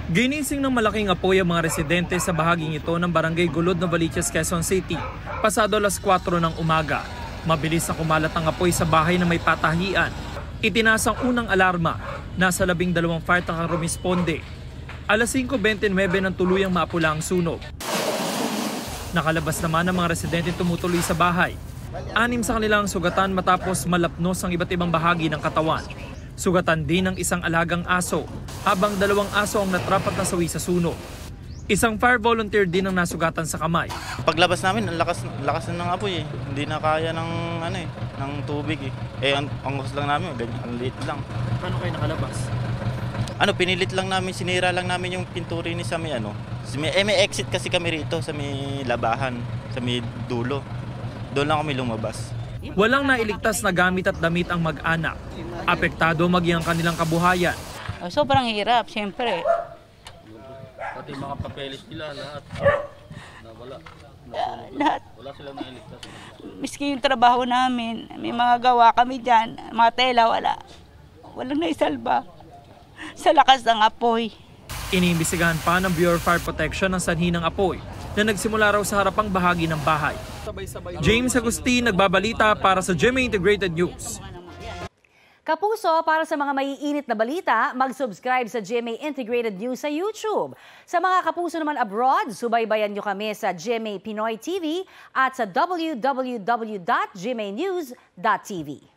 Ginising ng malaking apoy ang mga residente sa bahaging ito ng Barangay Gulod, Novaliches, Quezon City, pasado alas 4 ng umaga. Mabilis na kumalat ang apoy sa bahay na may patahian. Itinaas ang unang alarma. Nasa 12 fire truck ang rumisponde. Alas 5:29 nang tuluyang maapula ang sunog. Nakalabas naman ang mga residente tumutuloy sa bahay. 6 sa kanilang sugatan matapos malapnos ang iba't ibang bahagi ng katawan. Sugatan din ng isang alagang aso, habang 2 aso ang natrapat na sawi sa sunog. Isang fire volunteer din ang nasugatan sa kamay. Paglabas namin, ang lakas na ng apoy eh. Hindi na kaya ng tubig eh. Ang gusto lang namin, ang liit lang. Paano kayo nakalabas? Pinilit lang namin, sinira lang namin yung pinturi ni sa may may exit kasi kami rito sa may labahan, sa may dulo. Doon lang kami lumabas. Walang nailigtas na gamit at damit ang mag-anak. Apektado maging ang kanilang kabuhayan. Sobrang hirap, siyempre. Pati mga papeles nila, lahat. Nawala. Lahat. Wala silang nailigtas. Miski yung trabaho namin, may mga gawa kami dyan, mga tela, wala. Walang naisalba. Sa lakas ng apoy. Iniimbestigahan pa ng Bureau of Fire Protection ang sanhi ng apoy na nagsimula raw sa harapang bahagi ng bahay. James Agustin, nagbabalita para sa GMA Integrated News. Kapuso, para sa mga maiinit na balita, mag-subscribe sa GMA Integrated News sa YouTube. Sa mga kapuso naman abroad, subaybayan nyo kami sa GMA Pinoy TV at sa www.gmanews.tv.